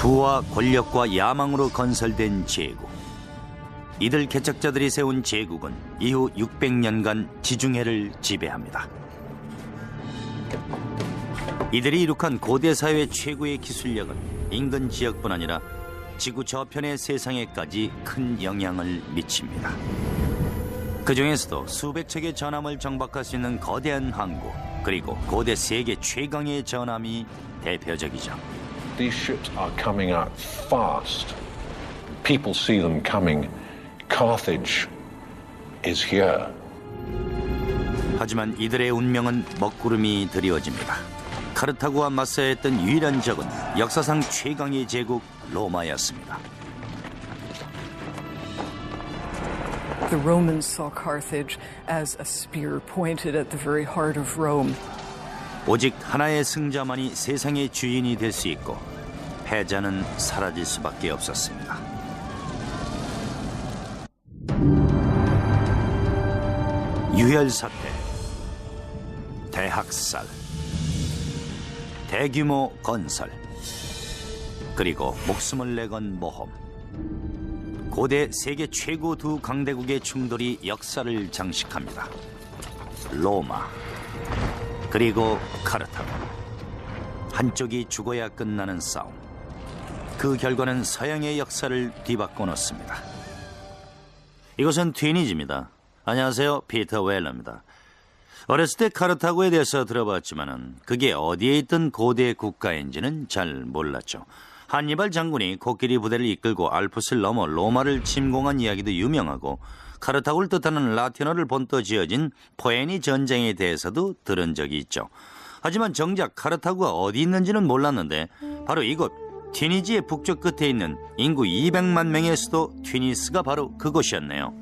부와 권력과 야망으로 건설된 제국. 이들 개척자들이 세운 제국은 이후 600년간 지중해를 지배합니다. 이들이 이룩한 고대 사회의 최고의 기술력은 인근 지역뿐 아니라 지구 저편의 세상에까지 큰 영향을 미칩니다. 그 중에서도 수백 척의 전함을 정박할 수 있는 거대한 항구, 그리고 고대 세계 최강의 전함이 대표적이죠. These ships are coming out fast. People see them coming. Carthage is here. 하지만 이들의 운명은 먹구름이 드리워집니다. 카르타고와 맞서야 했던 유일한 적은 역사상 최강의 제국 로마였습니다. The Romans saw Carthage as a spear pointed at the very heart of Rome. 오직 하나의 승자만이 세상의 주인이 될 수 있고 패자는 사라질 수밖에 없었습니다. 유혈사태, 대학살, 대규모 건설, 그리고 목숨을 내건 모험. 고대 세계 최고 두 강대국의 충돌이 역사를 장식합니다. 로마, 그리고 카르타고. 한쪽이 죽어야 끝나는 싸움. 그 결과는 서양의 역사를 뒤바꿔 놓습니다. 이것은 튀니지입니다. 안녕하세요, 피터 웰러입니다. 어렸을 때 카르타고에 대해서 들어봤지만은 그게 어디에 있던 고대 국가인지는 잘 몰랐죠. 한니발 장군이 코끼리 부대를 이끌고 알프스를 넘어 로마를 침공한 이야기도 유명하고, 카르타고를 뜻하는 라틴어를 본떠 지어진 포에니 전쟁에 대해서도 들은 적이 있죠. 하지만 정작 카르타고가 어디 있는지는 몰랐는데 바로 이곳 튀니지의 북쪽 끝에 있는 인구 200만 명의 수도 튀니스가 바로 그곳이었네요.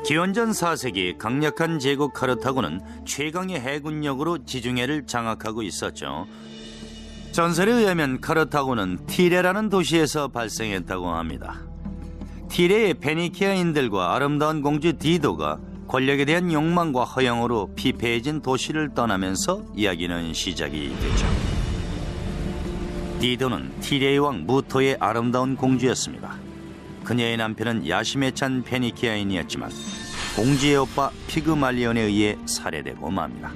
기원전 4세기 강력한 제국 카르타고는 최강의 해군력으로 지중해를 장악하고 있었죠. 전설에 의하면 카르타고는 티레라는 도시에서 발생했다고 합니다. 티레의 페니키아인들과 아름다운 공주 디도가 권력에 대한 욕망과 허영으로 피폐해진 도시를 떠나면서 이야기는 시작이 되죠. 디도는 티레의 왕 무토의 아름다운 공주였습니다. 그녀의 남편은 야심에 찬 페니키아인이었지만 공주의 오빠 피그말리온에 의해 살해되고 맙니다.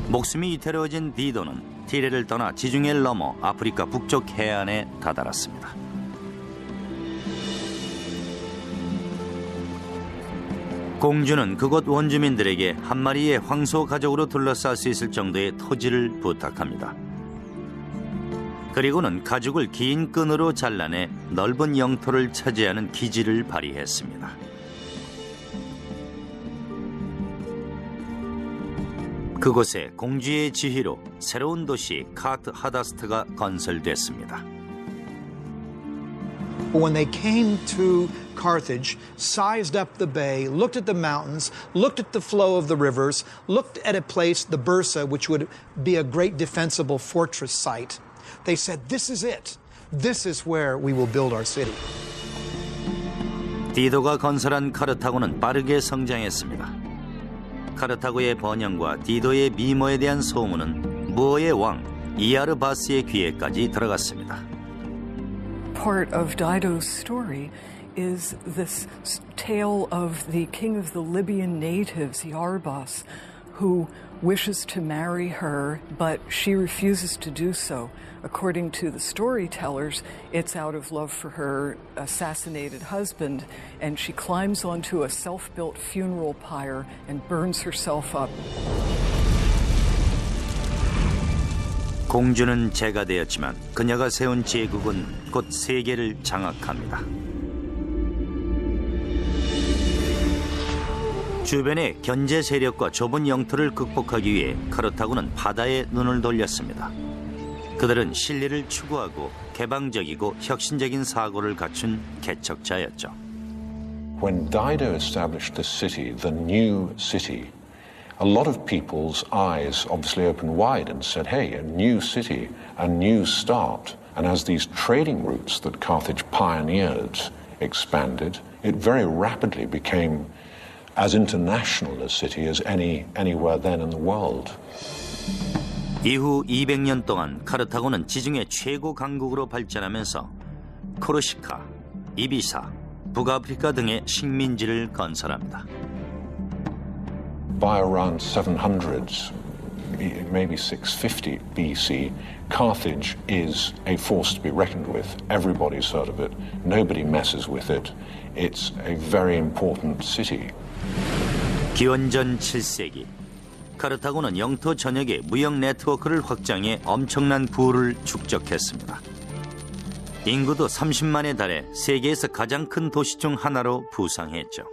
목숨이 위태로워진 디도는 티레를 떠나 지중해를 넘어 아프리카 북쪽 해안에 다다랐습니다. 공주는 그곳 원주민들에게 한 마리의 황소 가족으로 둘러쌀 수 있을 정도의 토지를 부탁합니다. 그리고는 가죽을 긴 끈으로 잘라내 넓은 영토를 차지하는 기지를 발휘했습니다. 그곳에 공주의 지휘로 새로운 도시 카트 하다스트가 건설됐습니다. When they came to Carthage, sized up the bay, looked at the mountains, looked at the flow of the rivers, looked at a place, the Bursa, which would be a great defensible fortress site, they said, this is it. This is where we will build our city. 디도가 건설한 카르타고는 빠르게 성장했습니다. 카르타고의 번영과 디도의 미모에 대한 소문은 무어의 왕 이아르바스의 귀에까지 들어갔습니다. Part of Dido's story is this tale of the king of the Libyan natives, Iarbas, who wishes to marry her, but she refuses to do so. According to the storytellers, it's out of love for her assassinated husband, and she climbs onto a self-built funeral pyre and burns herself up. 공주는 재가 되었지만 그녀가 세운 제국은 곧 세계를 장악합니다. 주변의 견제 세력과 좁은 영토를 극복하기 위해 카르타고는 바다에 눈을 돌렸습니다. 그들은 신리를 추구하고 개방적이고 혁신적인 사고를 갖춘 개척자였죠. When Dido established the city, the new city, a lot of people's eyes obviously opened wide and said, hey, a new city, a new start. And as these trading routes that Carthage pioneered expanded, it very rapidly became as international a city as anywhere then in the world. 이후 200년 동안 카르타고는 지중해 최고 강국으로 발전하면서 코르시카, 이비사, 북아프리카 등의 식민지를 건설합니다. By around 700s, maybe 650 BC, Carthage is a force to be reckoned with. Everybody's heard of it. Nobody messes with it. It's a very important city. 기원전 7세기, 카르타고는 영토 전역에 무역 네트워크를 확장해 엄청난 부를 축적했습니다. 인구도 30만에 달해 세계에서 가장 큰 도시 중 하나로 부상했죠.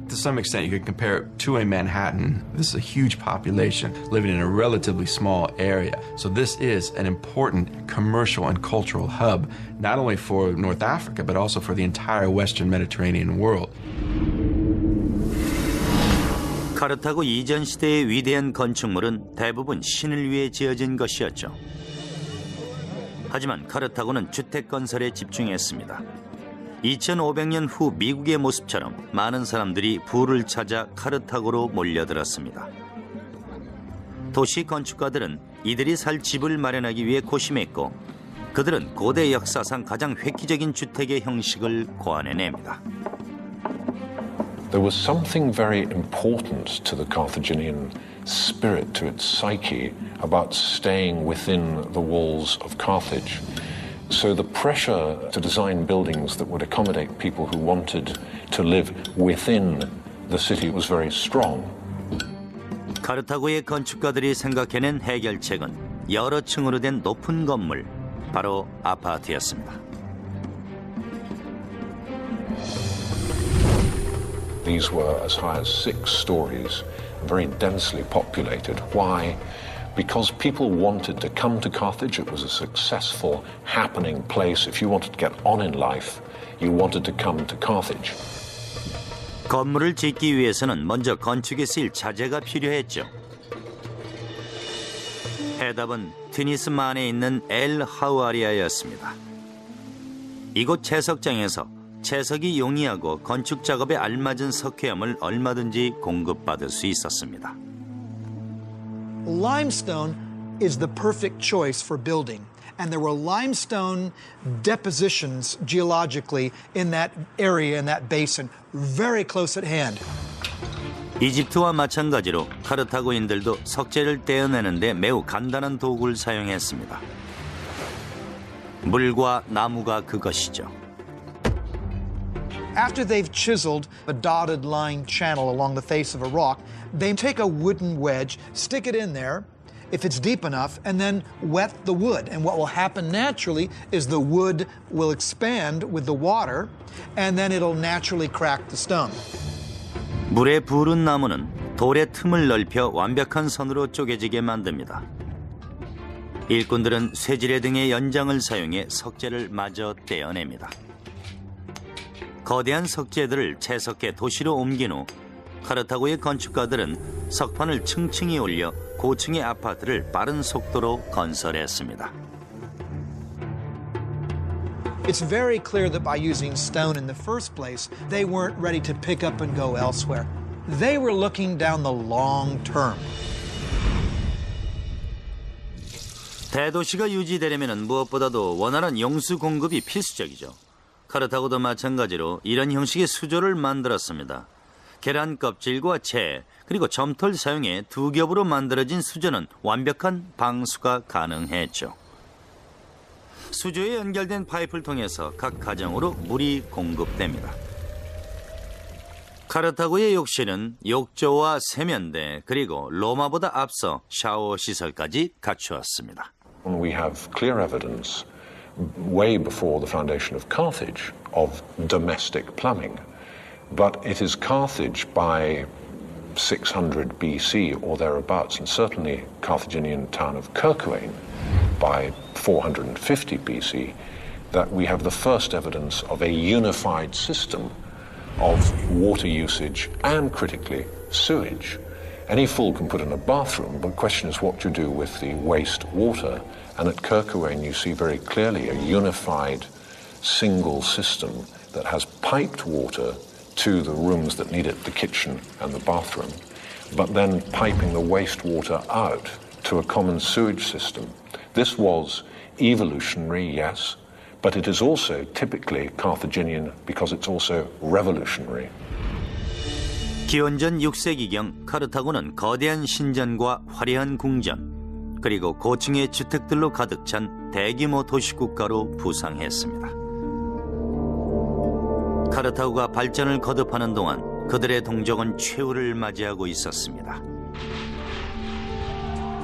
To some extent, you could compare it to a Manhattan. This is a huge population living in a relatively small area. So this is an important commercial and cultural hub, not only for North Africa, but also for the entire Western Mediterranean world. 카르타고 이전 시대의 위대한 건축물은 대부분 신을 위해 지어진 것이었죠. 하지만 카르타고는 주택 건설에 집중했습니다. 2500년 후 미국의 모습처럼 많은 사람들이 부를 찾아 카르타고로 몰려들었습니다. 도시 건축가들은 이들이 살 집을 마련하기 위해 고심했고, 그들은 고대 역사상 가장 획기적인 주택의 형식을 고안해냅니다. There was something very important to the Carthaginian spirit, to its psyche, about staying within the walls of Carthage. So the pressure to design buildings that would accommodate people who wanted to live within the city was very strong. 카르타고의 건축가들이 생각해낸 해결책은 여러 층으로 된 높은 건물, 바로 아파트였습니다. These were as high as 6 stories, very densely populated. Why? Because people wanted to come to Carthage. It was a successful, happening place. If you wanted to get on in life, you wanted to come to Carthage. 건물을 짓기 위해서는 먼저 건축에 쓰일 자재가 필요했죠. 해답은 튀니스만에 있는 엘 하우아리아였습니다. 이곳 채석장에서 채석이 용이하고 건축 작업에 알맞은 석회암을 얼마든지 공급받을 수 있었습니다. Limestone is the perfect choice for building. And there were limestone depositions geologically in that area, in that basin, very close at hand. 이집트와 마찬가지로 카르타고인들도 석재를 떼어내는데 매우 간단한 도구를 사용했습니다. 물과 나무가 그것이죠. After they've chiseled a dotted line channel along the face of a rock, they take a wooden wedge, stick it in there, if it's deep enough, and then wet the wood. And what will happen naturally is the wood will expand with the water, and then it'll naturally crack the stone. 물에 부른 나무는 돌의 틈을 넓혀 완벽한 선으로 쪼개지게 만듭니다. 일꾼들은 쇠지뢰 등의 연장을 사용해 석재를 마저 떼어냅니다. 거대한 석재들을 채석해 도시로 옮긴 후 카르타고의 건축가들은 석판을 층층이 올려 고층의 아파트를 빠른 속도로 건설했습니다. It's very clear that by using stone in the first place, they weren't ready to pick up and go elsewhere. They were looking down the long term. 대도시가 유지되려면 무엇보다도 원활한 용수 공급이 필수적이죠. 카르타고도 마찬가지로 이런 형식의 수조를 만들었습니다. 계란 껍질과 채, 그리고 점토를 사용해 두 겹으로 만들어진 수조는 완벽한 방수가 가능했죠. 수조에 연결된 파이프를 통해서 각 가정으로 물이 공급됩니다. 카르타고의 욕실은 욕조와 세면대, 그리고 로마보다 앞서 샤워 시설까지 갖추었습니다. We have clear evidence way before the foundation of Carthage of domestic plumbing. But it is Carthage by 600 BC or thereabouts, and certainly Carthaginian town of Kerkuane by 450 BC, that we have the first evidence of a unified system of water usage and, critically, sewage. Any fool can put in a bathroom, but the question is what to do with the waste water. And at Kerkuane you see very clearly a unified single system that has piped water to the rooms that need it, the kitchen and the bathroom, but then piping the wastewater out to a common sewage system. This was evolutionary, yes, but it is also typically Carthaginian because it's also revolutionary. 기원전 6세기경 카르타고는 거대한 신전과 화려한 궁전, 그리고 고층의 주택들로 가득 찬 대규모 도시국가로 부상했습니다. 카르타고가 발전을 거듭하는 동안 그들의 동족은 최후를 맞이하고 있었습니다.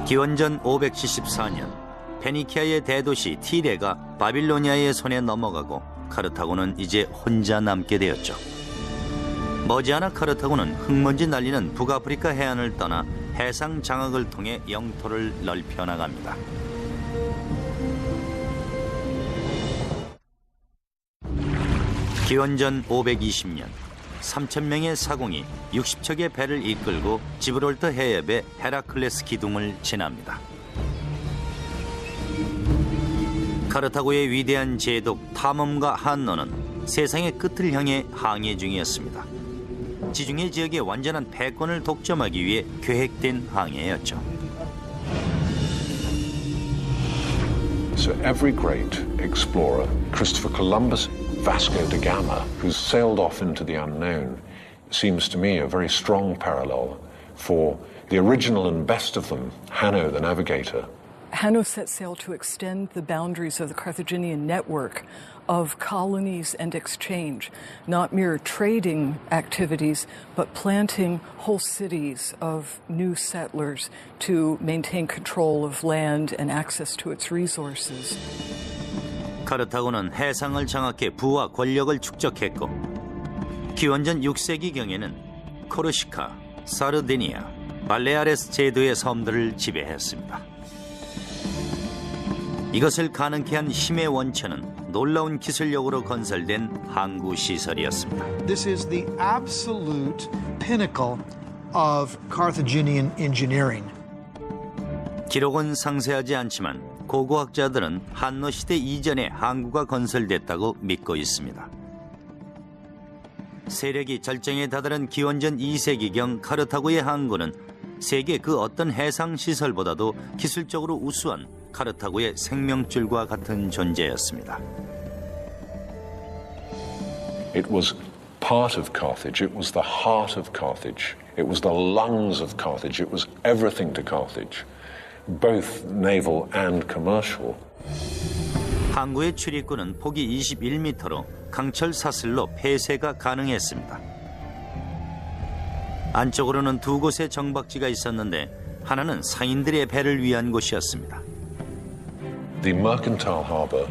기원전 574년 페니키아의 대도시 티레가 바빌로니아의 손에 넘어가고 카르타고는 이제 혼자 남게 되었죠. 머지않아 카르타고는 흙먼지 날리는 북아프리카 해안을 떠나 해상 장악을 통해 영토를 넓혀 나갑니다. 기원전 520년 3,000명의 사공이 60척의 배를 이끌고 지브롤터 해협의 헤라클레스 기둥을 지납니다. 카르타고의 위대한 제독 탐험가 한노는 세상의 끝을 향해 항해 중이었습니다. 지중해 지역의 완전한 패권을 독점하기 위해 계획된 항해였죠. So every great explorer, Christopher Columbus, Vasco da Gama, who's sailed off into the unknown, seems to me a very strong parallel for the original and best of them, Hanno the navigator. Hanno set sail to extend the boundaries of the Carthaginian network of colonies and exchange, not mere trading activities, but planting whole cities of new settlers to maintain control of land and access to its resources. 카르타고는 해상을 장악해 부와 권력을 축적했고 기원전 6세기경에는 코르시카, 사르디니아, 발레아레스 제도의 섬들을 지배했습니다. 이것을 가능케 한 힘의 원천은 놀라운 기술력으로 건설된 항구 시설이었습니다. This is the absolute pinnacle of Carthaginian engineering. 기록은 상세하지 않지만 고고학자들은 한노 시대 이전에 항구가 건설됐다고 믿고 있습니다. 세력이 절정에 다다른 기원전 2세기경 카르타고의 항구는 세계 그 어떤 해상 시설보다도 기술적으로 우수한 카르타고의 생명줄과 같은 존재였습니다. It was part of Carthage. It was the heart of Carthage. It was the lungs of Carthage. It was everything to Carthage, both naval and commercial. 항구의 출입구는 폭이 21m로 강철 사슬로 폐쇄가 가능했습니다. 안쪽으로는 두 곳의 정박지가 있었는데 하나는 상인들의 배를 위한 곳이었습니다. The mercantile harbour,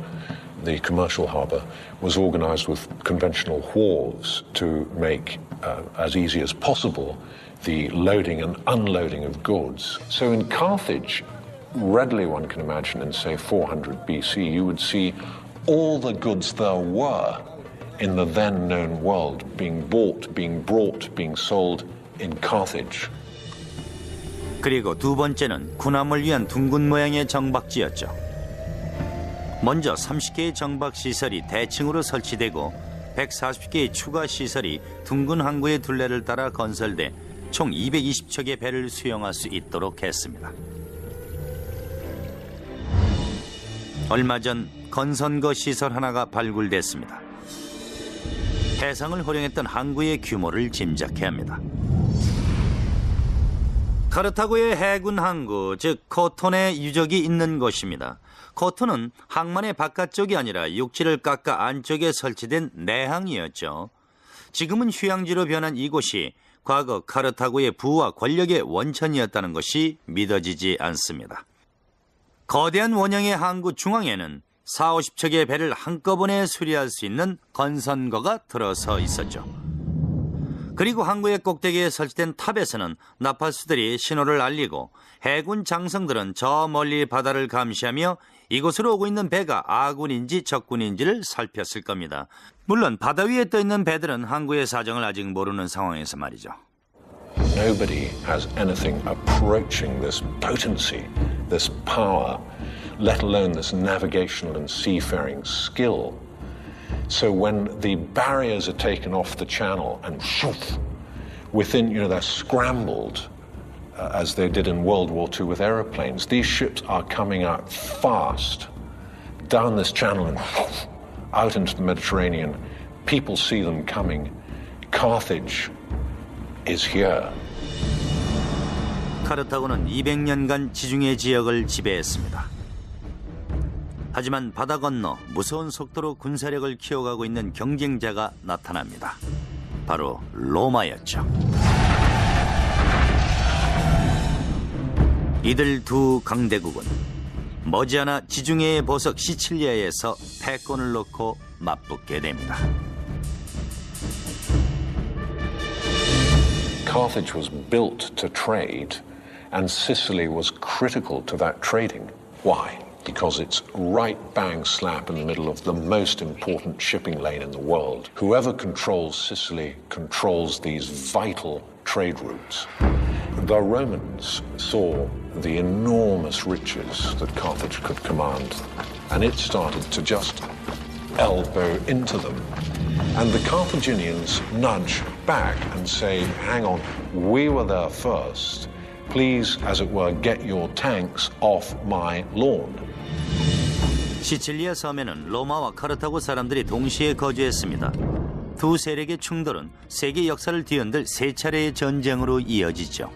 the commercial harbour, was organised with conventional wharves to make as easy as possible the loading and unloading of goods. So in Carthage, readily one can imagine in, say, 400 BC, you would see all the goods there were in the then known world being bought, being brought, being sold in Carthage. 그리고 두 번째는 군함을 위한 둥근 모양의 정박지였죠. 먼저 30개의 정박시설이 대칭으로 설치되고 140개의 추가 시설이 둥근 항구의 둘레를 따라 건설돼 총 220척의 배를 수용할 수 있도록 했습니다. 얼마 전 건선거 시설 하나가 발굴됐습니다. 해상을 호령했던 항구의 규모를 짐작해야 합니다. 카르타고의 해군 항구, 즉 코톤의 유적이 있는 곳입니다. 코톤은 항만의 바깥쪽이 아니라 육지를 깎아 안쪽에 설치된 내항이었죠. 지금은 휴양지로 변한 이곳이 과거 카르타고의 부와 권력의 원천이었다는 것이 믿어지지 않습니다. 거대한 원형의 항구 중앙에는 40-50척의 배를 한꺼번에 수리할 수 있는 건선거가 들어서 있었죠. 그리고 항구의 꼭대기에 설치된 탑에서는 나팔수들이 신호를 알리고 해군 장성들은 저 멀리 바다를 감시하며 이곳으로 오고 있는 배가 아군인지 적군인지를 살폈을 겁니다. 물론 바다 위에 떠 있는 배들은 항구의 사정을 아직 모르는 상황에서 말이죠. Nobody has anything approaching this potency, this power, let alone this navigational and seafaring skill. So when the barriers are taken off the channel and within, they're scrambled as they did in World War II with aeroplanes. These ships are coming out fast down this channel and out into the Mediterranean. People see them coming. Carthage is here. 카르타고는 200년간 지중해 지역을 지배했습니다. 하지만 바다 건너 무서운 속도로 군사력을 키워가고 있는 경쟁자가 나타납니다. 바로 로마였죠. 이들 두 강대국은 머지않아 지중해의 보석 시칠리아에서 패권을 놓고 맞붙게 됩니다. Carthage was built to trade, and Sicily was critical to that trading. Why? Because it's right bang slap in the middle of the most important shipping lane in the world. Whoever controls Sicily controls these vital trade routes. The Romans saw the enormous riches that Carthage could command, and it started to just elbow into them. And the Carthaginians nudge back and say, hang on, we were there first. Please, as it were, get your tanks off my lawn. 시칠리아 섬에는 로마와 카르타고 사람들이 동시에 거주했습니다. 두 세력의 충돌은 세계 역사를 뒤흔들 세 차례의 전쟁으로 이어지죠.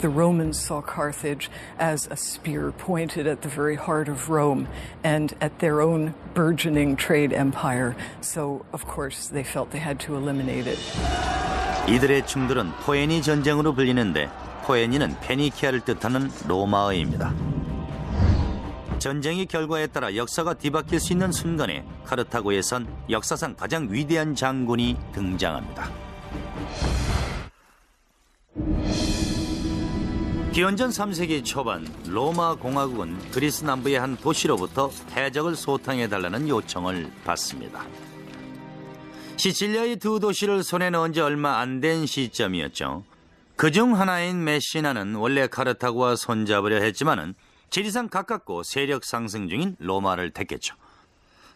The Romans saw Carthage as a spear pointed at the very heart of Rome and at their own burgeoning trade empire. So, of course, they felt they had to eliminate it. 이들의 충돌은 포에니 전쟁으로 불리는데 포에니는 페니키아를 뜻하는 로마어입니다. 전쟁의 결과에 따라 역사가 뒤바뀔 수 있는 순간에 카르타고에선 역사상 가장 위대한 장군이 등장합니다. 기원전 3세기 초반 로마 공화국은 그리스 남부의 한 도시로부터 해적을 소탕해달라는 요청을 받습니다. 시칠리아의 두 도시를 손에 넣은 지 얼마 안 된 시점이었죠. 그중 하나인 메시나는 원래 카르타고와 손잡으려 했지만은 지리상 가깝고 세력 상승 중인 로마를 택했죠.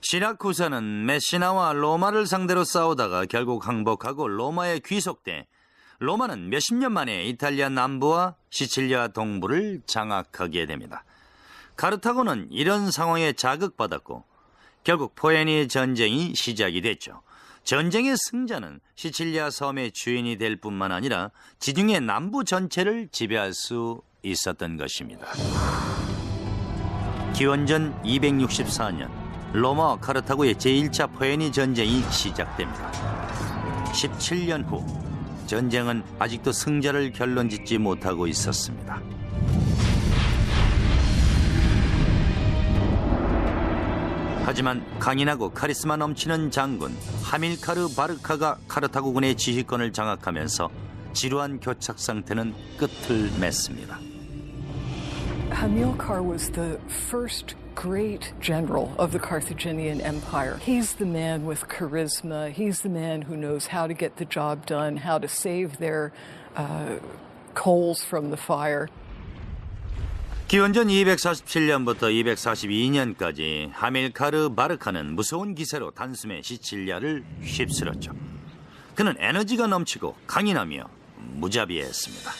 시라쿠사는 메시나와 로마를 상대로 싸우다가 결국 항복하고 로마에 귀속돼 로마는 몇십 년 만에 이탈리아 남부와 시칠리아 동부를 장악하게 됩니다. 카르타고는 이런 상황에 자극받았고 결국 포에니 전쟁이 시작이 됐죠. 전쟁의 승자는 시칠리아 섬의 주인이 될 뿐만 아니라 지중해 남부 전체를 지배할 수 있었던 것입니다. 기원전 264년 로마와 카르타고의 제1차 포에니 전쟁이 시작됩니다. 17년 후 전쟁은 아직도 승자를 결론짓지 못하고 있었습니다. 하지만 강인하고 카리스마 넘치는 장군 하밀카르 바르카가 카르타고군의 지휘권을 장악하면서 지루한 교착 상태는 끝을 맺습니다. Hamilcar was the first great general of the Carthaginian Empire. He's the man with charisma. He's the man who knows how to get the job done, how to save their coals from the fire. 기원전 247년부터 242년까지 하밀카르 바르카는 무서운 기세로 단숨에 시칠리아를 휩쓸었죠. 그는 에너지가 넘치고 강인하며 무자비했습니다.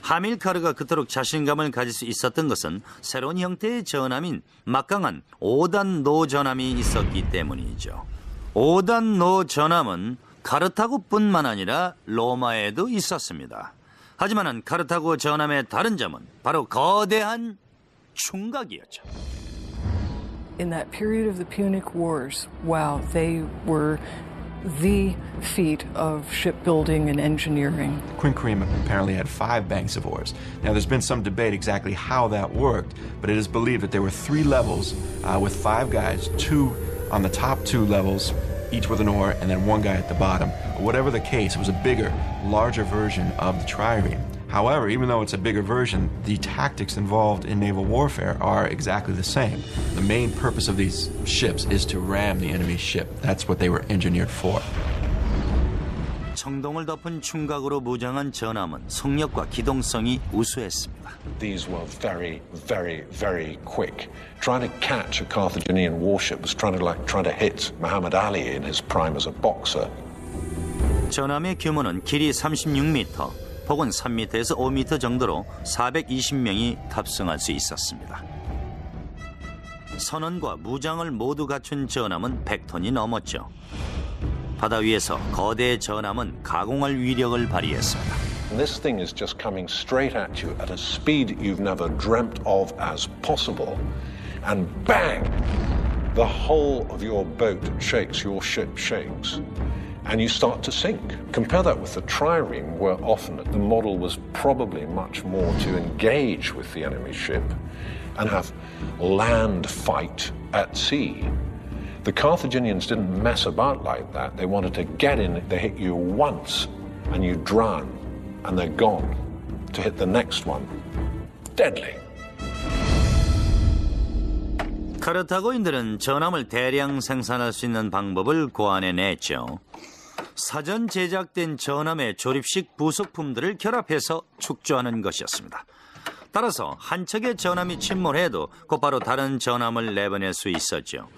하밀카르가 그토록 자신감을 가질 수 있었던 것은 새로운 형태의 전함인 막강한 5단 노 전함이 있었기 때문이죠. 5단 노 전함은 카르타고뿐만 아니라 로마에도 있었습니다. 하지만 카르타고 전함의 다른 점은 바로 거대한 충각이었죠. In that period of the Punic Wars, wow, they were the feat of shipbuilding and engineering. Quincunum apparently had 5 banks of oars. Now, there's been some debate exactly how that worked, but it is believed that there were 3 levels with 5 guys, 2 on the top 2 levels, each with an oar, and then 1 guy at the bottom. Whatever the case, it was a bigger, larger version of the trireme. However, even though it's a bigger version, the tactics involved in naval warfare are exactly the same. The main purpose of these ships is to ram the enemy's ship. That's what they were engineered for. 청동을 덮은 충각으로 무장한 전함은 속력과 기동성이 우수했습니다. These were very, very, very quick. Trying to catch a Carthaginian warship was trying to hit Muhammad Ali in his prime as a boxer. 전함의 규모는 길이 36m, 폭은 3m에서 5m 정도로 420명이 탑승할 수 있었습니다. 선원과 무장을 모두 갖춘 전함은 100톤이 넘었죠. 바다 위에서 거대 전함은 가공할 위력을 발휘했습니다. This thing is just coming straight at you at a speed you've never dreamt of as possible. And bang! The whole of your boat shakes, your ship shakes. And you start to sink. Compare that with the trireme, where often the model was probably much more to engage with the enemy ship and have land fight at sea. The Carthaginians didn't mess about like that. They wanted to get in, they hit you once and you drown and they're gone. To hit the next one, deadly. 카르타고인들은 전함을 대량 생산할 수 있는 방법을 고안해냈죠. 사전 제작된 전함의 조립식 부속품들을 결합해서 축조하는 것이었습니다. 따라서 한 척의 전함이 침몰해도 곧바로 다른 전함을 내보낼 수 있었죠.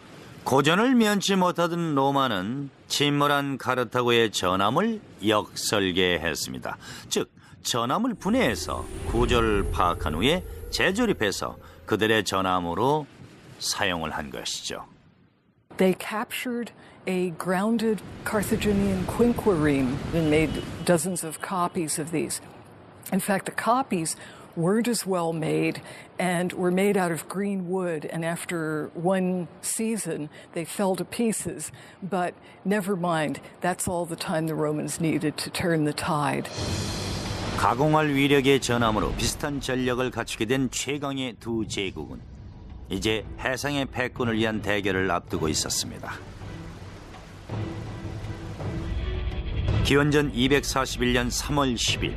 고전을 면치 못하던 로마는 침몰한 카르타고의 전함을 역설계했습니다. 즉, 전함을 분해해서 구조를 파악한 후에 재조립해서 그들의 전함으로 사용을 한 것이죠. They captured a grounded Carthaginian quinquereme and made dozens of copies of these. In fact, the copies weren't as well made and were made out of green wood, and after one season they fell to pieces. But never mind, that's all the time the Romans needed to turn the tide. 가공할 위력의 전함으로 비슷한 전력을 갖추게 된 최강의 두 제국은 이제 해상의 패권을 위한 대결을 앞두고 있었습니다. 기원전 241년 3월 10일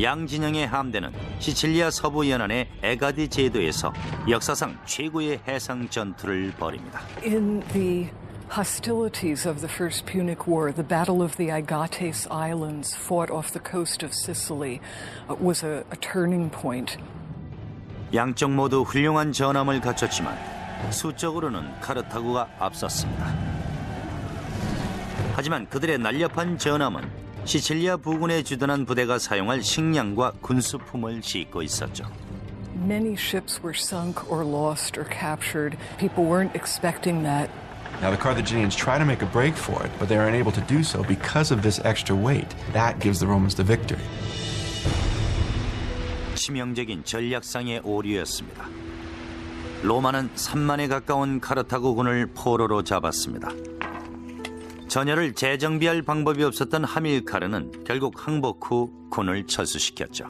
양진영의 함대는 시칠리아 서부 연안의 에가디 제도에서 역사상 최고의 해상 전투를 벌입니다. In the hostilities of the First Punic War, the Battle of the Agates Islands, fought off the coast of Sicily, was a turning point. 양쪽 모두 훌륭한 전함을 갖췄지만 수적으로는 카르타고가 앞섰습니다. 하지만 그들의 날렵한 전함은 시칠리아 부근에 주둔한 부대가 사용할 식량과 군수품을 싣고 있었죠. Many ships were sunk or lost or captured. People weren't expecting that. Now, the Carthaginians try to make a break for it, but they are unable to do so because of this extra weight. That gives the Romans the victory. 치명적인 전략상의 오류였습니다. 로마는 3만에 가까운 카르타고군을 포로로 잡았습니다. 전열을 재정비할 방법이 없었던 하밀카르는 결국 항복 후 군을 철수시켰죠.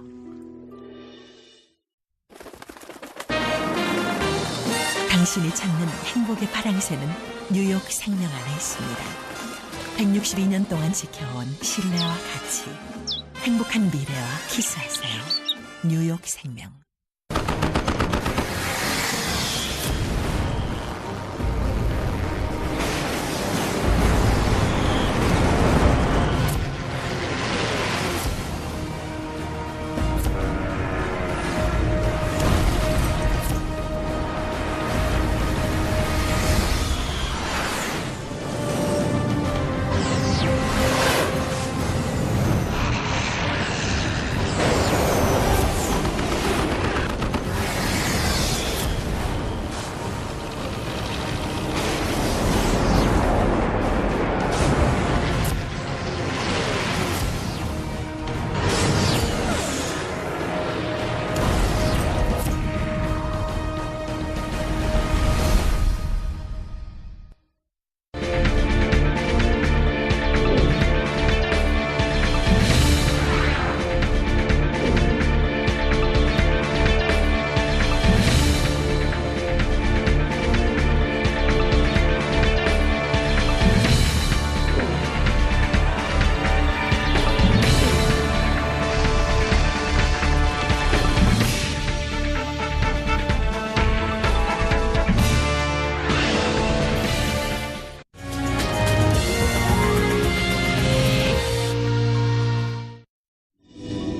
당신이 찾는 행복의 파랑새는 뉴욕 생명 안에 있습니다. 162년 동안 지켜온 신뢰와 가치, 행복한 미래와 키스하세요. 뉴욕 생명.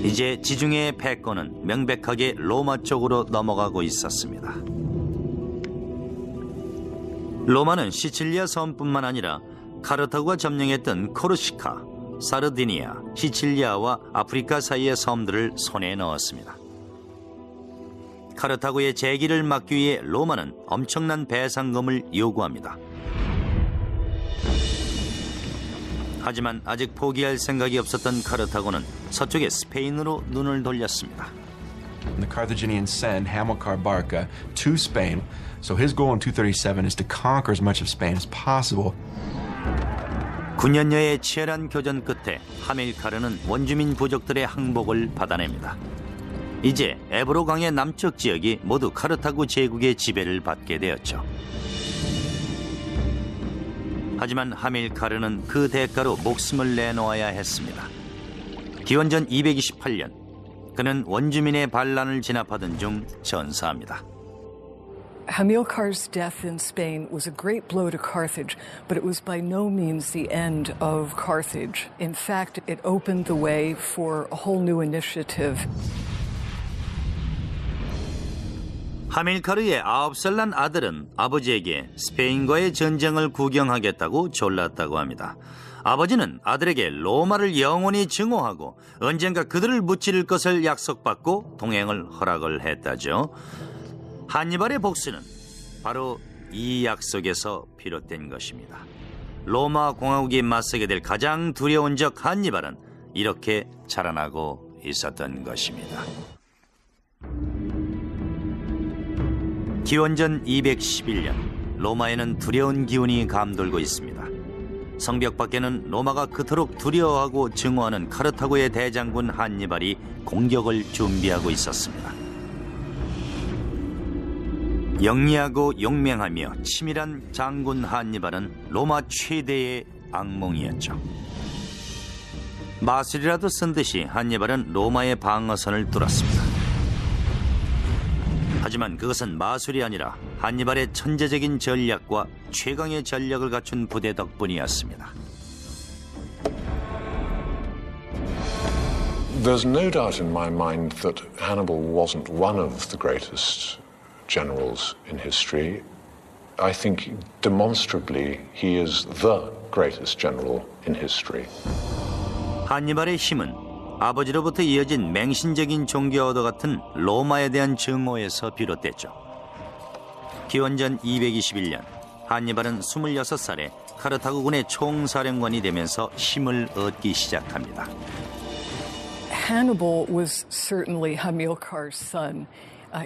이제 지중해의 패권은 명백하게 로마 쪽으로 넘어가고 있었습니다. 로마는 시칠리아 섬뿐만 아니라 카르타고가 점령했던 코르시카, 사르디니아, 시칠리아와 아프리카 사이의 섬들을 손에 넣었습니다. 카르타고의 재기를 막기 위해 로마는 엄청난 배상금을 요구합니다. 하지만 아직 포기할 생각이 없었던 카르타고는 서쪽의 스페인으로 눈을 돌렸습니다. The Carthaginians send Hamilcar Barca to Spain, so his goal in 237 is to conquer as much of Spain as possible. 9년여의 치열한 교전 끝에 하밀카르는 원주민 부족들의 항복을 받아냅니다. 이제 에브로 강의 남쪽 지역이 모두 카르타고 제국의 지배를 받게 되었죠. 하지만 하밀카르는 그 대가로 목숨을 내놓아야 했습니다. 기원전 228년 그는 원주민의 반란을 진압하던 중 전사합니다. Hamilcar's death in Spain was a great blow to Carthage, but it was by no means the end of Carthage. In fact, it opened the way for a whole new initiative. 하밀카르의 9살 난 아들은 아버지에게 스페인과의 전쟁을 구경하겠다고 졸랐다고 합니다. 아버지는 아들에게 로마를 영원히 증오하고 언젠가 그들을 무찌를 것을 약속받고 동행을 허락을 했다죠. 한니발의 복수는 바로 이 약속에서 비롯된 것입니다. 로마 공화국이 맞서게 될 가장 두려운 적 한니발은 이렇게 자라나고 있었던 것입니다. 기원전 211년 로마에는 두려운 기운이 감돌고 있습니다. 성벽 밖에는 로마가 그토록 두려워하고 증오하는 카르타고의 대장군 한니발이 공격을 준비하고 있었습니다. 영리하고 용맹하며 치밀한 장군 한니발은 로마 최대의 악몽이었죠. 마술이라도 쓴 듯이 한니발은 로마의 방어선을 뚫었습니다. 하지만 그것은 마술이 아니라 한니발의 천재적인 전략과 최강의 전력을 갖춘 부대 덕분이었습니다. There's no doubt in my mind that Hannibal wasn't one of the greatest generals in history. I think demonstrably he is the greatest general in history. 한니발의 힘은 아버지로부터 이어진 맹신적인 종교와도 같은 로마에 대한 증오에서 비롯됐죠. 기원전 221년 한니발은 26살에 카르타고군의 총사령관이 되면서 힘을 얻기 시작합니다. Hannibal was certainly Hamilcar's son.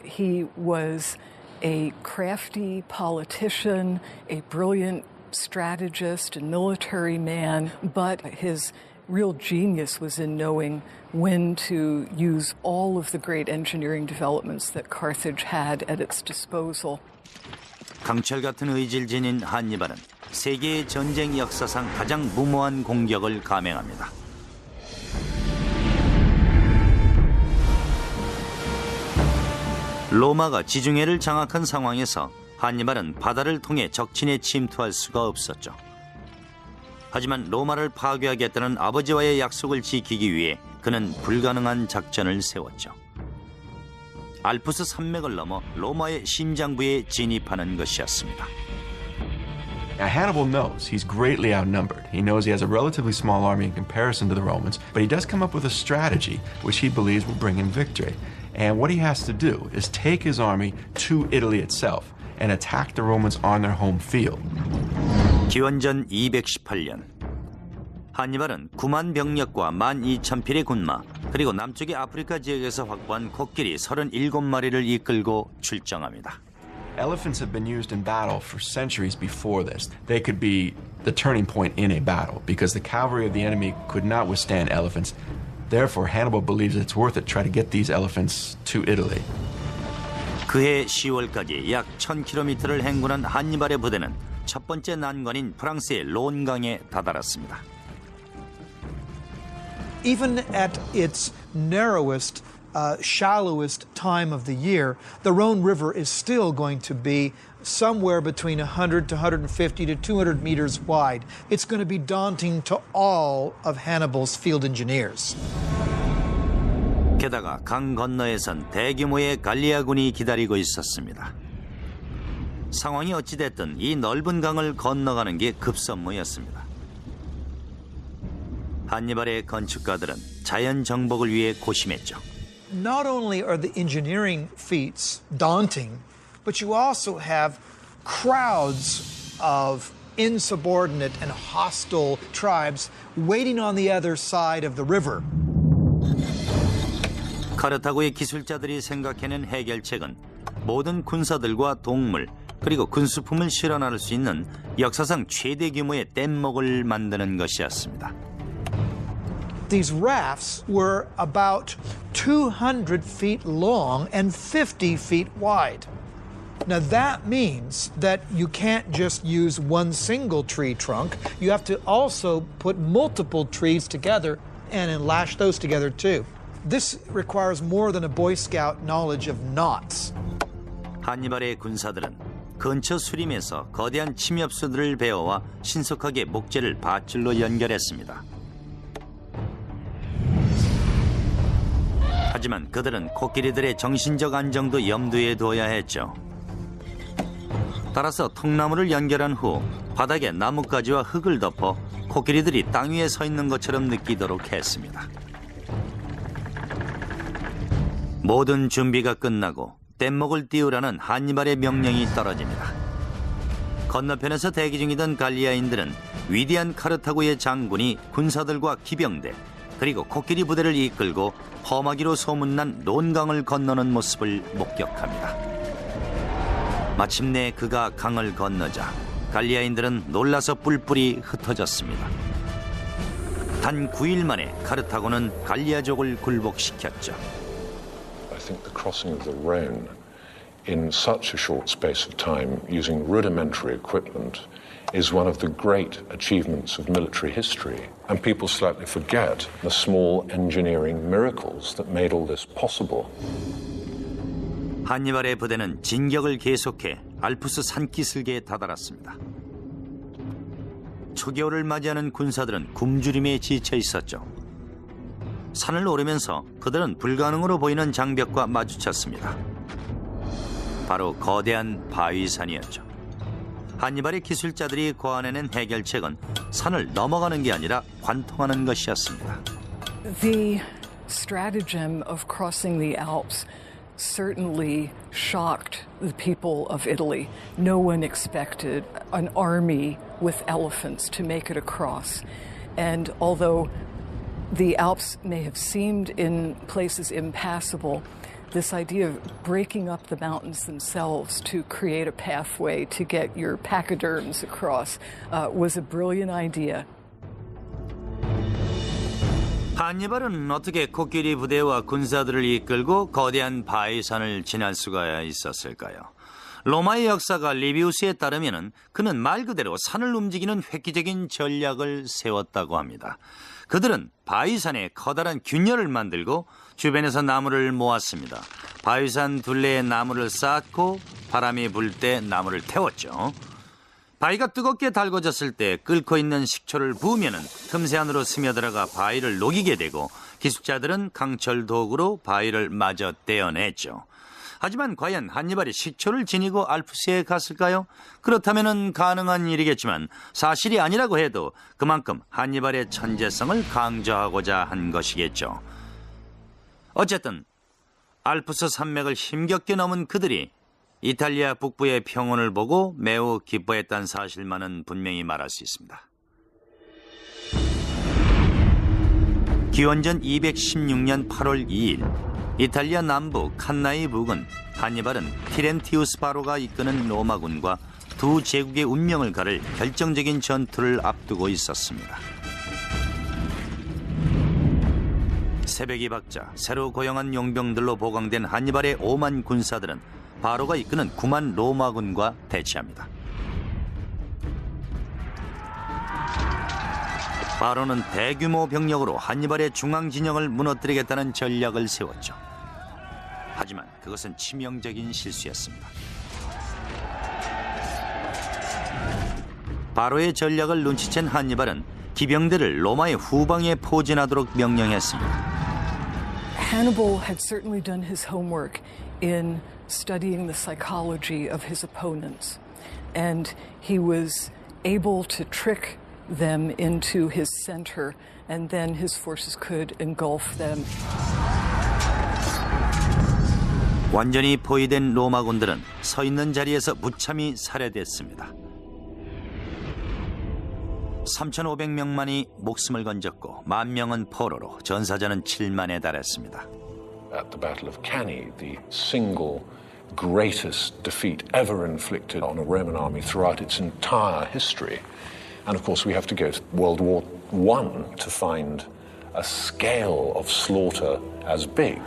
He was a crafty politician, a brilliant strategist and military man, but his real genius was in knowing when to use all of the great engineering developments that Carthage had at its disposal. 강철 같은 의지를 지닌 한니발은 세계의 전쟁 역사상 가장 무모한 공격을 감행합니다. 로마가 지중해를 장악한 상황에서 한니발은 바다를 통해 적진에 침투할 수가 없었죠. 하지만 로마를 파괴하겠다는 아버지와의 약속을 지키기 위해 그는 불가능한 작전을 세웠죠. 알프스 산맥을 넘어 로마의 심장부에 진입하는 것이었습니다. Now, Hannibal knows he's greatly outnumbered. He knows he has a relatively small army in comparison to the Romans, but he does come up with a strategy which he believes will bring him victory. And what he has to do is take his army to Italy itself and attack the Romans on their home field. 기원전 218년 한니발은 9만 병력과 12,000필의 군마 그리고 남쪽의 아프리카 지역에서 확보한 코끼리 37마리를 이끌고 출정합니다. Elephants have been used in battle for centuries before this. They could be the turning point in a battle because the cavalry of the enemy could not withstand elephants. Therefore, Hannibal believes it's worth it to try to get these elephants to Italy. 그해 10월까지 약 1000km를 행군한 한니발의 부대는 첫 번째 난관인 프랑스의 론강에 다다랐습니다. Even at its narrowest, shallowest time of the year, the Rhone River is still going to be somewhere between 100 to 150 to 200 meters wide. It's going to be daunting to all of Hannibal's field engineers. 게다가 강 건너에선 대규모의 갈리아군이 기다리고 있었습니다. 상황이 어찌됐든 이 넓은 강을 건너가는 게 급선무였습니다. 한니발의 건축가들은 자연 정복을 위해 고심했죠. Not only are the engineering feats daunting, but you also have crowds of insubordinate and hostile tribes waiting on the other side of the river. 카르타고의 기술자들이 생각해낸 해결책은 모든 군사들과 동물 그리고 군수품을 실어 나를 수 있는 역사상 최대 규모의 뗏목을 만드는 것이었습니다. These rafts were about 200 feet long and 50 feet wide. Now that means that you can't just use one single tree trunk. You have to also put multiple trees together and then lash those together too. This requires more than a Boy Scout knowledge of knots. 한니발의 군사들은 근처 수림에서 거대한 침엽수들을 베어와 신속하게 목재를 밧줄로 연결했습니다. 하지만 그들은 코끼리들의 정신적 안정도 염두에 둬야 했죠. 따라서 통나무를 연결한 후 바닥에 나뭇가지와 흙을 덮어 코끼리들이 땅 위에 서 있는 것처럼 느끼도록 했습니다. 모든 준비가 끝나고 뗏목을 띄우라는 한니발의 명령이 떨어집니다. 건너편에서 대기 중이던 갈리아인들은 위대한 카르타고의 장군이 군사들과 기병대 그리고 코끼리 부대를 이끌고 험하기로 소문난 론강을 건너는 모습을 목격합니다. 마침내 그가 강을 건너자 갈리아인들은 놀라서 뿔뿔이 흩어졌습니다. 단 9일 만에 카르타고는 갈리아족을 굴복시켰죠. I think the crossing of the Rhone in such a short space of time using rudimentary equipment is one of the great achievements of military history. And people slightly forget the small engineering miracles that made all this possible. 한니발의 부대는 진격을 계속해 알프스 산기슭에 다다랐습니다. 초겨울을 맞이하는 군사들은 굶주림에 지쳐 있었죠. 산을 오르면서 그들은 불가능으로 보이는 장벽과 마주쳤습니다. 바로 거대한 바위산이었죠. 한니발의 기술자들이 고안해낸 해결책은 산을 넘어가는 게 아니라 관통하는 것이었습니다. The stratagem of crossing the Alps certainly shocked the people of Italy. No one expected an army with elephants to make it across. And although the Alps may have seemed in places impassable, this idea of breaking up the mountains themselves to create a pathway to get your pachyderms across was a brilliant idea. 한니발은 어떻게 코끼리 부대와 군사들을 이끌고 거대한 바위산을 지날 수가 있었을까요? 로마의 역사가 리비우스에 따르면 그는 말 그대로 산을 움직이는 획기적인 전략을 세웠다고 합니다. 그들은 바위산에 커다란 균열을 만들고 주변에서 나무를 모았습니다. 바위산 둘레에 나무를 쌓고 바람이 불 때 나무를 태웠죠. 바위가 뜨겁게 달궈졌을 때 끓고 있는 식초를 부으면 틈새 안으로 스며들어가 바위를 녹이게 되고 기술자들은 강철 도구로 바위를 마저 떼어냈죠. 하지만 과연 한니발이 식초를 지니고 알프스에 갔을까요? 그렇다면 가능한 일이겠지만 사실이 아니라고 해도 그만큼 한니발의 천재성을 강조하고자 한 것이겠죠. 어쨌든 알프스 산맥을 힘겹게 넘은 그들이 이탈리아 북부의 평온을 보고 매우 기뻐했다는 사실만은 분명히 말할 수 있습니다. 기원전 216년 8월 2일 이탈리아 남부 칸나이 부근 한니발은 티렌티우스 바로가 이끄는 로마군과 두 제국의 운명을 가를 결정적인 전투를 앞두고 있었습니다. 새벽이 밝자 새로 고용한 용병들로 보강된 한니발의 5만 군사들은 바로가 이끄는 9만 로마군과 대치합니다. 바로는 대규모 병력으로 한니발의 중앙 진영을 무너뜨리겠다는 전략을 세웠죠. 하지만 그것은 치명적인 실수였습니다. 바로의 전략을 눈치챈 한니발은 기병대를 로마의 후방에 포진하도록 명령했습니다. Hannibal had certainly done his homework in studying the psychology of his opponents, and he was able to trick them into his center, and then his forces could engulf them. 완전히 포위된 로마군들은 서 있는 자리에서 무참히 살해됐습니다. 3,500명만이 목숨을 건졌고 10,000명은 포로로, 전사자는 7만에 달했습니다. At the Battle of Cannae, the single greatest defeat ever inflicted on a Roman army throughout its entire history. And of course we have to go to World War I to find a scale of slaughter as big.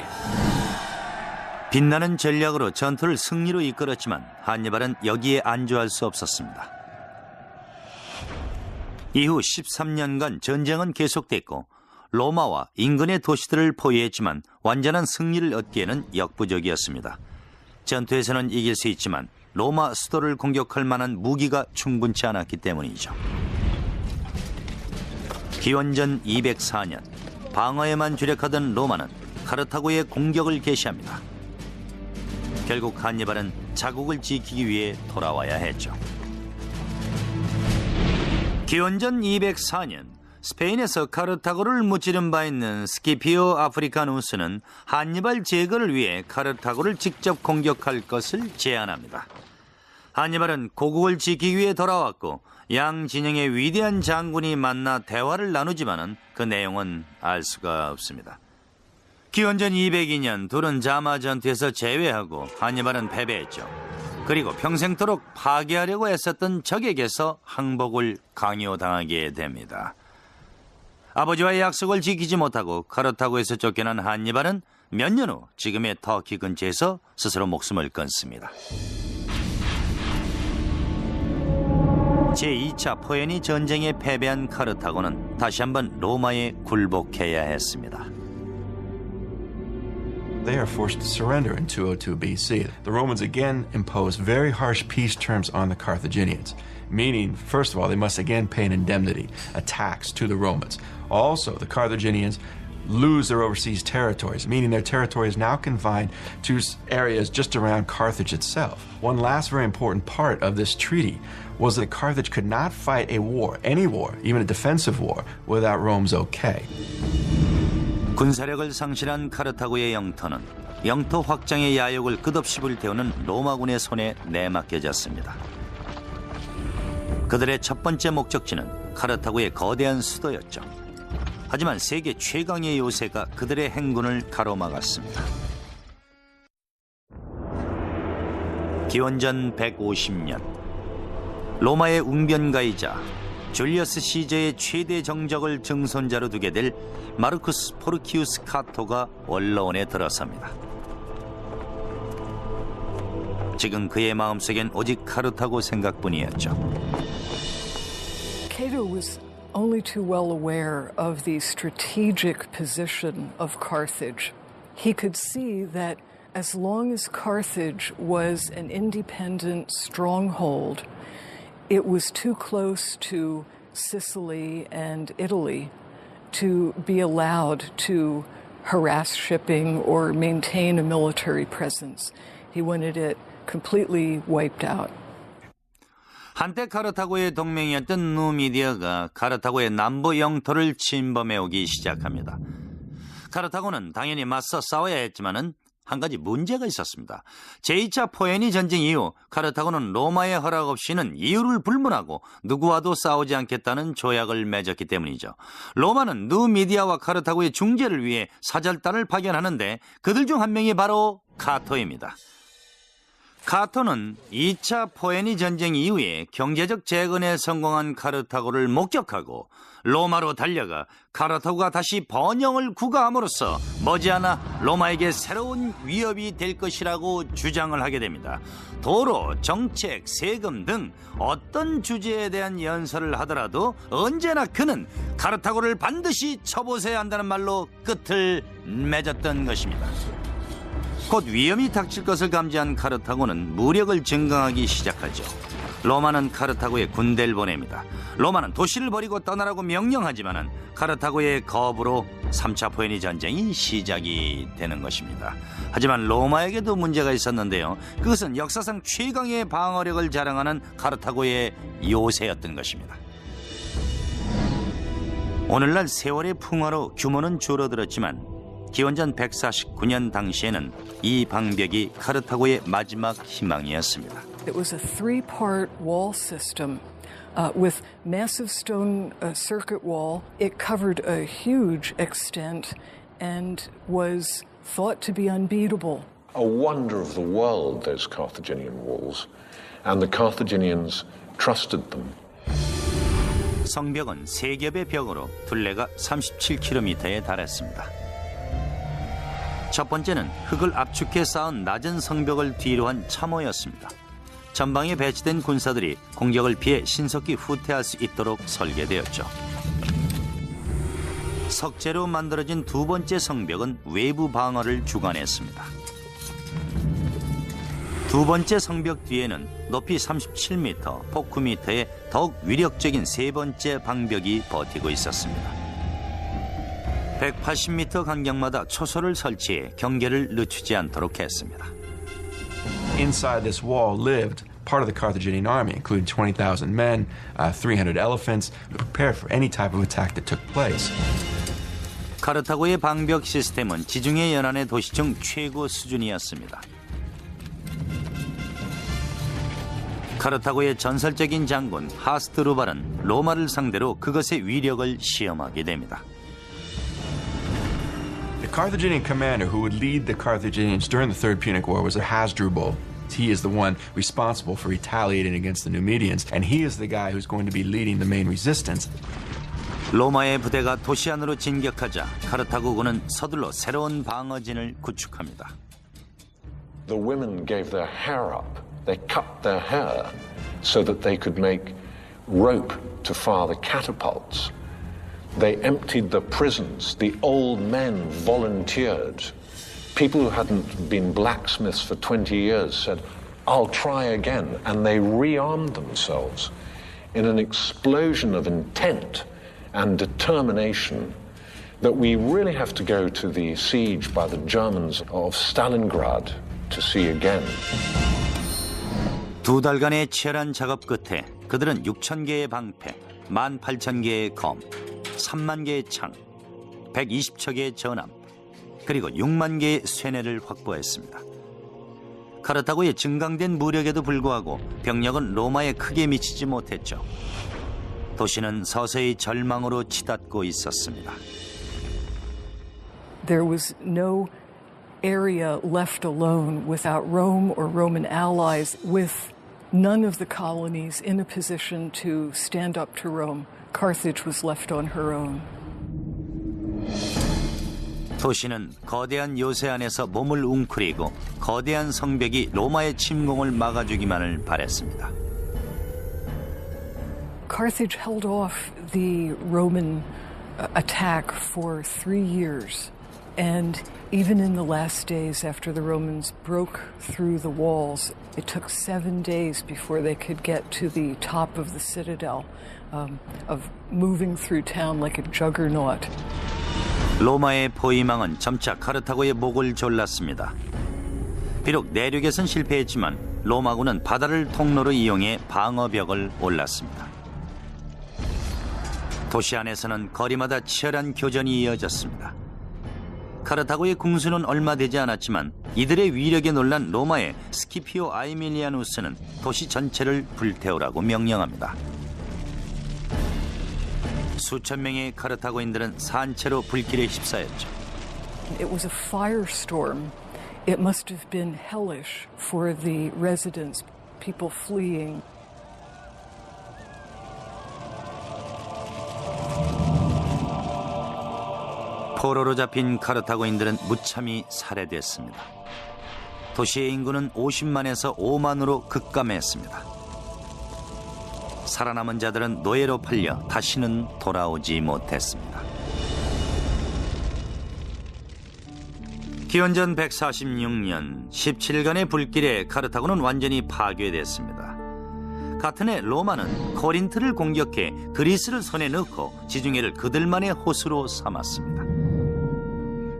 빛나는 전략으로 전투를 승리로 이끌었지만 한니발은 여기에 안주할 수 없었습니다. 이후 13년간 전쟁은 계속됐고 로마와 인근의 도시들을 포위했지만 완전한 승리를 얻기에는 역부족이었습니다. 전투에서는 이길 수 있지만 로마 수도를 공격할 만한 무기가 충분치 않았기 때문이죠. 기원전 204년 방어에만 주력하던 로마는 카르타고의 공격을 개시합니다. 결국 한니발은 자국을 지키기 위해 돌아와야 했죠. 기원전 204년 스페인에서 카르타고를 무찌른 바 있는 스키피오 아프리카누스는 한니발 제거를 위해 카르타고를 직접 공격할 것을 제안합니다. 한니발은 고국을 지키기 위해 돌아왔고 양 진영의 위대한 장군이 만나 대화를 나누지만은 그 내용은 알 수가 없습니다. 기원전 202년 둘은 자마 전투에서 제외하고 한니발은 패배했죠. 그리고 평생토록 파괴하려고 애썼던 적에게서 항복을 강요당하게 됩니다. 아버지와의 약속을 지키지 못하고 카르타고에서 쫓겨난 한니발은 몇 년 후 지금의 터키 근처에서 스스로 목숨을 끊습니다. 제2차 포에니 전쟁에 패배한 카르타고는 다시 한번 로마에 굴복해야 했습니다. They are forced to surrender in 202 BC. The Romans again impose very harsh peace terms on the Carthaginians, meaning, first of all, they must again pay an indemnity, a tax to the Romans. Also, the Carthaginians lose their overseas territories, meaning their territory is now confined to areas just around Carthage itself. One last very important part of this treaty was that Carthage could not fight a war, any war, even a defensive war, without Rome's okay. 군사력을 상실한 카르타고의 영토는 영토 확장의 야욕을 끝없이 불태우는 로마군의 손에 내맡겨졌습니다. 그들의 첫 번째 목적지는 카르타고의 거대한 수도였죠. 하지만 세계 최강의 요새가 그들의 행군을 가로막았습니다. 기원전 150년 로마의 웅변가이자 줄리어스 시저의 최대 정적을 증손자로 두게 될 마르쿠스 포르키우스 카토가 원로원에 들어섭니다. 지금 그의 마음속엔 오직 카르타고 생각뿐이었죠. Cato was only too well aware of the strategic position of Carthage. He could see that as long as Carthage was an independent stronghold, it was too close to Sicily and Italy to be allowed to harass shipping or maintain a military presence. He wanted it completely wiped out. 한때 카르타고의 동맹이었던 누미디아가 카르타고의 남부 영토를 침범해오기 시작합니다. 카르타고는 당연히 맞서 싸워야 했지만은 한 가지 문제가 있었습니다. 제2차 포에니 전쟁 이후 카르타고는 로마의 허락 없이는 이유를 불문하고 누구와도 싸우지 않겠다는 조약을 맺었기 때문이죠. 로마는 누미디아와 카르타고의 중재를 위해 사절단을 파견하는데 그들 중 한 명이 바로 카토입니다. 카토는 2차 포에니 전쟁 이후에 경제적 재건에 성공한 카르타고를 목격하고 로마로 달려가 카르타고가 다시 번영을 구가함으로써 머지않아 로마에게 새로운 위협이 될 것이라고 주장을 하게 됩니다. 도로, 정책, 세금 등 어떤 주제에 대한 연설을 하더라도 언제나 그는 카르타고를 반드시 쳐보셔야 한다는 말로 끝을 맺었던 것입니다. 곧 위험이 닥칠 것을 감지한 카르타고는 무력을 증강하기 시작하죠. 로마는 카르타고에 군대를 보냅니다. 로마는 도시를 버리고 떠나라고 명령하지만은 카르타고의 거부로 3차 포에니 전쟁이 시작이 되는 것입니다. 하지만 로마에게도 문제가 있었는데요. 그것은 역사상 최강의 방어력을 자랑하는 카르타고의 요새였던 것입니다. 오늘날 세월의 풍화로 규모는 줄어들었지만 기원전 149년 당시에는 이 방벽이 카르타고의 마지막 희망이었습니다. It was a three-part wall system with massive stone circuit wall. It covered a huge extent and was thought to be unbeatable. A wonder of the world, those Carthaginian walls, and the Carthaginians trusted them. 성벽은 세 겹의 벽으로 둘레가 37km에 달했습니다. 첫 번째는 흙을 압축해 쌓은 낮은 성벽을 뒤로 한 참호였습니다. 전방에 배치된 군사들이 공격을 피해 신속히 후퇴할 수 있도록 설계되었죠. 석재로 만들어진 두 번째 성벽은 외부 방어를 주관했습니다. 두 번째 성벽 뒤에는 높이 37m, 폭 9m의 더욱 위력적인 세 번째 방벽이 버티고 있었습니다. 180m 간격마다 초소를 설치해 경계를 늦추지 않도록 했습니다. Inside this wall lived part of the Carthaginian army, including 20,000 men, 300 elephants, prepared for any type of attack that took place. 카르타고의 방벽 시스템은 지중해 연안의 도시 중 최고 수준이었습니다. 카르타고의 전설적인 장군 하스드루발은 로마를 상대로 그것의 위력을 시험하게 됩니다. The Carthaginian commander who would lead the Carthaginians during the Third Punic War was Hasdrubal. He is the one responsible for retaliating against the Numidians, and he is the guy who's going to be leading the main resistance. 로마의 부대가 도시 안으로 진격하자 카르타고군은 서둘러 새로운 방어진을 구축합니다. The women gave their hair up. They cut their hair so that they could make rope to fire the catapults. They emptied the prisons. The old men volunteered. People who hadn't been blacksmiths for 20 years said, I'll try again. And they rearmed themselves in an explosion of intent and determination that we really have to go to the siege by the Germans of Stalingrad to see again. 두 달간의 치열한 작업 끝에 그들은 6,000개의 방패, 18,000개의 검, 3만 개의 창, 120척의 전함, 그리고 6만 개의 쇠뇌를 확보했습니다. 카르타고의 증강된 무력에도 불구하고 병력은 로마에 크게 미치지 못했죠. 도시는 서서히 절망으로 치닫고 있었습니다. There was no area left alone without Rome or Roman allies, with none of the colonies in a position to stand up to Rome. Carthage was left on her own. 도시는 거대한 요새 안에서 몸을 웅크리고 거대한 성벽이 로마의 침공을 막아주기만을 바랬습니다. Carthage held off the Roman attack for 3 years. And even in the last days after the Romans broke through the walls, it took 7 days before they could get to the top of the citadel, of moving through town like a juggernaut. 로마의 포위망은 점차 카르타고의 목을 졸랐습니다. 비록 내륙에선 실패했지만 로마군은 바다를 통로로 이용해 방어벽을 올랐습니다. 도시 안에서는 거리마다 치열한 교전이 이어졌습니다. 카르타고의 궁수는 얼마 되지 않았지만 이들의 위력에 놀란 로마의 스키피오 아이밀리아누스는 도시 전체를 불태우라고 명령합니다. 수천 명의 카르타고인들은 산채로 불길에 휩싸였죠. It was a firestorm. It must have been hellish for the residents, people fleeing. 포로로 잡힌 카르타고인들은 무참히 살해됐습니다. 도시의 인구는 50만에서 5만으로 급감했습니다. 살아남은 자들은 노예로 팔려 다시는 돌아오지 못했습니다. 기원전 146년 17간의 불길에 카르타고는 완전히 파괴됐습니다. 같은 해 로마는 코린트를 공격해 그리스를 손에 넣고 지중해를 그들만의 호수로 삼았습니다.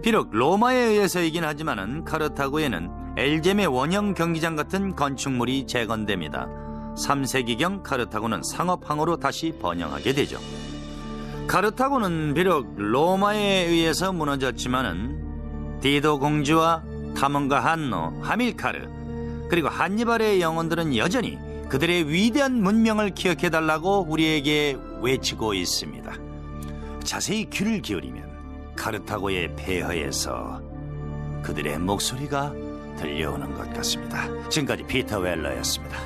비록 로마에 의해서이긴 하지만은 카르타고에는 엘젬의 원형 경기장 같은 건축물이 재건됩니다. 3세기경 카르타고는 상업항으로 다시 번영하게 되죠. 카르타고는 비록 로마에 의해서 무너졌지만은 디도 공주와 탐험가 한노, 하밀카르 그리고 한니발의 영혼들은 여전히 그들의 위대한 문명을 기억해달라고 우리에게 외치고 있습니다. 자세히 귀를 기울이면 카르타고의 폐허에서 그들의 목소리가 들려오는 것 같습니다. 지금까지 피터 웰러였습니다.